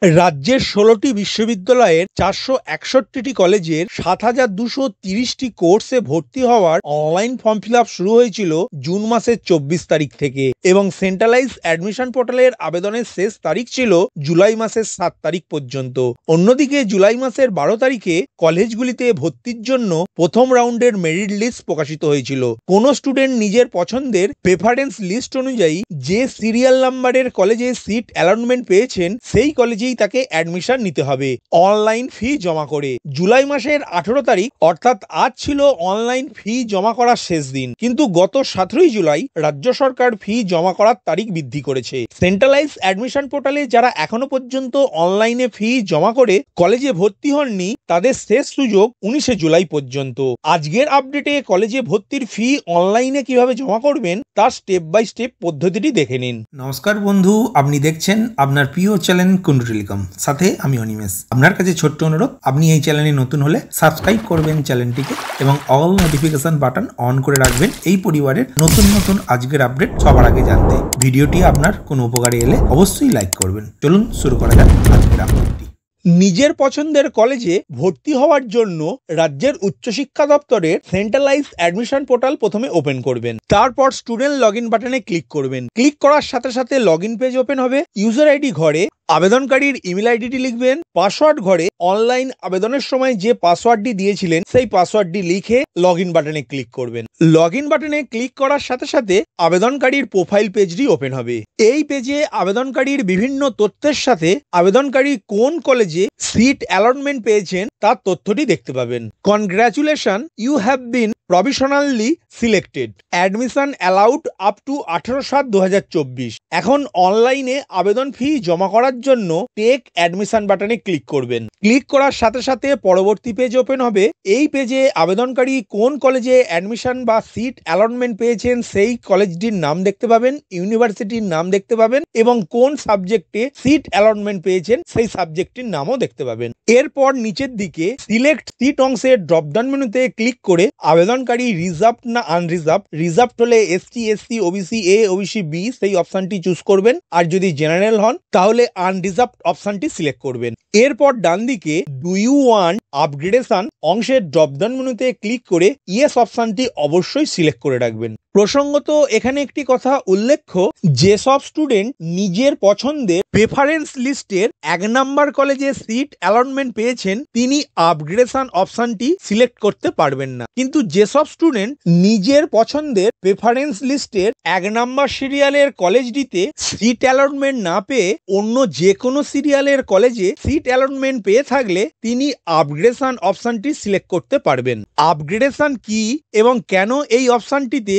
রাজ্যের ১৬টি বিশ্ববিদ্যালয়ের ৪৬১টি কলেজের ৭,২৩০টি কোর্সে ভর্তি হওয়ার অনলাইন ফর্ম ফিল আপ শুরু হয়েছিল জুন মাসের ২৪ তারিখ থেকে এবং সেন্ট্রালাইজ অ্যাডমিশন পোর্টালের আবেদনের শেষ তারিখ ছিল জুলাই মাসের ৭ তারিখ পর্যন্ত। অন্যদিকে জুলাই মাসের ১২ তারিখে কলেজগুলিতে ভর্তির জন্য প্রথম রাউন্ডের মেরিট লিস্ট প্রকাশিত হয়েছিল। কোনো স্টুডেন্ট নিজের পছন্দের প্রেফারেন্স লিস্ট অনুযায়ী যে সিরিয়াল নাম্বারের কলেজে সিট অ্যালটমেন্ট পেয়েছেন সেই কলেজে তাকে অ্যাডমিশন নিতে হবে অনলাইন ফি জমা করে। জুলাই মাসের ১৮ তারিখ অর্থাৎ আজ ছিল অনলাইন ফি জমা করার শেষ দিন, কিন্তু গত ১৭ জুলাই রাজ্য সরকার ফি জমা করার তারিখ বৃদ্ধি করেছে। সেন্ট্রালাইজ অ্যাডমিশন পোর্টালে যারা এখনো পর্যন্ত অনলাইনে ফি জমা করে কলেজে ভর্তি হননি তাদের শেষ সুযোগ ১৯ জুলাই পর্যন্ত। আজকের আপডেটে কলেজে ভর্তির ফি অনলাইনে কিভাবে জমা করবেন তার স্টেপ বাই স্টেপ পদ্ধতিটি দেখে নিন। নমস্কার বন্ধু, আপনি দেখছেন আপনার প্রিয় চ্যানেল কুন্ডু টেলিকম, সাথে আমি অনিমেষ। আপনার কাছে ছোট্ট অনুরোধ, আপনি এই চ্যানেলে নতুন হলে সাবস্ক্রাইব করবেন চ্যানেলটিকে এবং অল নোটিফিকেশন বাটন অন করে রাখবেন এই পরিবারের নতুন নতুন আজকের আপডেট সবার আগে জানতে। ভিডিওটি আপনার কোনো উপকারে এলে অবশ্যই লাইক করবেন। চলুন শুরু করা যাক আজকের আপডেটটি। নিজের পছন্দের কলেজে ভর্তি হওয়ার জন্য রাজ্যের উচ্চশিক্ষা দপ্তরের সেন্ট্রালাইজ অ্যাডমিশন পোর্টাল প্রথমে ওপেন করবেন। তারপর স্টুডেন্ট লগইন বাটনে ক্লিক করবেন। ক্লিক করার সাথে সাথে লগইন পেজ ওপেন হবে। ইউজার আইডি ঘরে আবেদনকারীর ইমেল আইডিটি লিখবেন। পাসওয়ার্ড ঘরে অনলাইন আবেদনের সময় যে পাসওয়ার্ডটি দিয়েছিলেন সেই পাসওয়ার্ডটি লিখে লগইন বাটনে ক্লিক করবেন। লগইন বাটনে ক্লিক করার সাথে সাথে আবেদনকারীর প্রোফাইল পেজটি ওপেন হবে। এই পেজে আবেদনকারীর বিভিন্ন তথ্যের সাথে আবেদনকারী কোন কলেজে সিট অ্যালটমেন্ট পেয়েছেন তার তথ্যটি দেখতে পাবেন। Congratulation, you have been provisionally selected, admission allowed up to 18/7/2024। এখন অনলাইনে আবেদন ফি জমা করার জন্য টেক অ্যাডমিশন বাটনে ক্লিক করবেন। ক্লিক করার সাথে সাথে পরবর্তী পেজ ওপেন হবে। এই পেজে আবেদনকারী কোন কলেজে অ্যাডমিশন বা সিট অ্যালটমেন্ট পেয়েছেন সেই কলেজটির নাম দেখতে পাবেন, ইউনিভার্সিটির নাম দেখতে পাবেন এবং কোন সাবজেক্টে সিট অ্যালটমেন্ট পেয়েছেন সেই সাবজেক্টটির নামও দেখতে পাবেন। এরপর নিচের দিকে সিলেক্ট সিট অংশের ড্রপডাউন মেনুতে ক্লিক করে আবেদনকারী রিজার্ভ না আনরিজার্ভ, রিজার্ভ হলে ST, SC, OBC A, OBC B সেই অপশনটি চুজ করবেন, আর যদি জেনারেল হন তাহলে আনরিজার্ভ অপশনটি সিলেক্ট করবেন। এরপর ডান দিকে ডু ইউ ওয়ান্ট আপগ্রেডেশন অংশের ড্রপডাউন মেনুতে ক্লিক করে ইয়েস অপশনটি অবশ্যই সিলেক্ট করে রাখবেন। প্রসঙ্গত এখানে একটি কথা উল্লেখ্য, যেসব স্টুডেন্ট নিজের পছন্দের প্রেফারেন্স লিস্টের ১ নাম্বার কলেজে সিট অ্যালটমেন্ট পেয়েছেন তিনি আপগ্রেডেশন অপশনটি সিলেক্ট করতে পারবেন না, কিন্তু যেসব স্টুডেন্ট নিজের পছন্দের প্রেফারেন্স লিস্টের ১ নাম্বার সিরিয়ালের কলেজটিতে সিট অ্যালটমেন্ট না পেয়ে অন্য যে কোনো সিরিয়ালের কলেজে সিট অ্যালটমেন্ট পেয়ে থাকলে তিনি আপগ্রেডেশন অপশনটি সিলেক্ট করতে পারবেন। আপগ্রেডেশন কি এবং কেন এই অপশনটিতে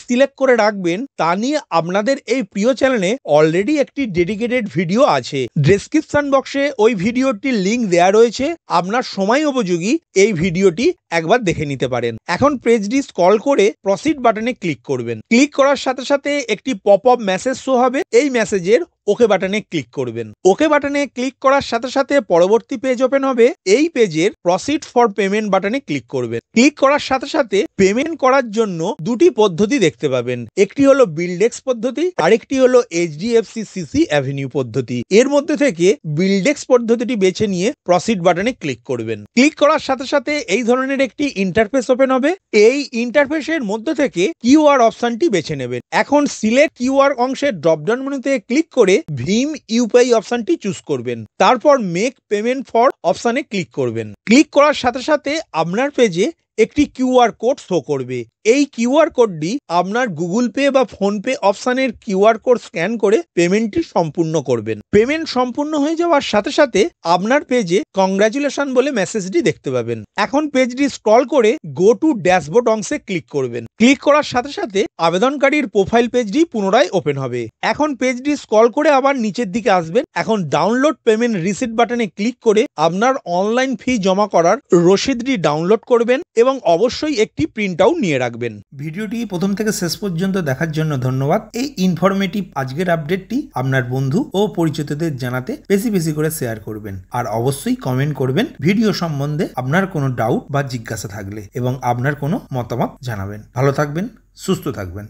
সিলেক্ট করে রাখবেন তা নিয়ে আপনাদের এই প্রিয় চ্যানেলে অলরেডি একটি ডেডিকেটেড ভিডিও আছে। ডেসক্রিপশন বক্সে ওই ভিডিওটির লিংক দেওয়া রয়েছে, আপনার সময় উপযোগী এই ভিডিওটি একবার দেখে নিতে পারেন। এখন পেজটি স্ক্রল করে প্রসিড বাটনে ক্লিক করবেন। ক্লিক করার সাথে সাথে একটি পপ আপ মেসেজ শো হবে। এই মেসেজের ওকে বাটনে ক্লিক করবেন। ওকে বাটনে ক্লিক করার সাথে সাথে পরবর্তী পেজ ওপেন হবে। এই পেজের প্রসিড ফর পেমেন্ট বাটনে ক্লিক করবেন। ক্লিক করার সাথে সাথে পেমেন্ট করার জন্য দুটি পদ্ধতি দেখতে পাবেন, একটি হলো বিলডেক্স পদ্ধতি, আরেকটি হলো এইচডিএফসি সিসি অ্যাভিনিউ পদ্ধতি। এর মধ্যে থেকে বিলডেক্স পদ্ধতিটি বেছে নিয়ে প্রসিড বাটনে ক্লিক করবেন। ক্লিক করার সাথে সাথে এই ধরনের একটি ইন্টারফেস ওপেন হবে। এই ইন্টারফেসের মধ্যে থেকে কিউআর অপশনটি বেছে নেবেন। এখন সিলেক্ট কিউআর অংশের ড্রপডাউন মেনুতে ক্লিক করে ভীম ইউপিআই অপশনটি চুজ করবেন। তারপর মেক পেমেন্ট ফর অপশনে ক্লিক করবেন। ক্লিক করার সাথে সাথে আপনার পেজে একটি কিউআর কোড শো করবে। এই কিউআর কোডটি আপনার গুগল পে বা ফোন পে অপশনের কিউআর কোড স্ক্যান করে পেমেন্টটি সম্পূর্ণ করবেন। পেমেন্ট সম্পূর্ণ হয়ে যাওয়ার সাথে সাথে আপনার পেজে কংগ্রাচুলেশন বলে মেসেজটি দেখতে পাবেন। এখন পেজটি স্ক্রল করে গো টু ড্যাশবোর্ড অংশে ক্লিক করবেন। ক্লিক করার সাথে সাথে আবেদনকারীর প্রোফাইল পেজটি পুনরায় ওপেন হবে। এখন পেজটি স্ক্রল করে আবার নিচের দিকে আসবেন। এখন ডাউনলোড পেমেন্ট রিসিট বাটনে ক্লিক করে আপনার অনলাইন ফি জমা করার রসিদটি ডাউনলোড করবেন এবং অবশ্যই একটি প্রিন্ট আউট নিয়ে রাখবেন। ভিডিওটি প্রথম থেকে শেষ পর্যন্ত দেখার জন্য ধন্যবাদ। এই ইনফরমেটিভ আজকের আপডেটটি আপনার বন্ধু ও পরিচিতদের জানাতে বেশি বেশি করে শেয়ার করবেন, আর অবশ্যই কমেন্ট করবেন ভিডিও সম্বন্ধে আপনার কোনো ডাউট বা জিজ্ঞাসা থাকলে এবং আপনার কোনো মতামত জানাবেন। ভালো থাকবেন, সুস্থ থাকবেন।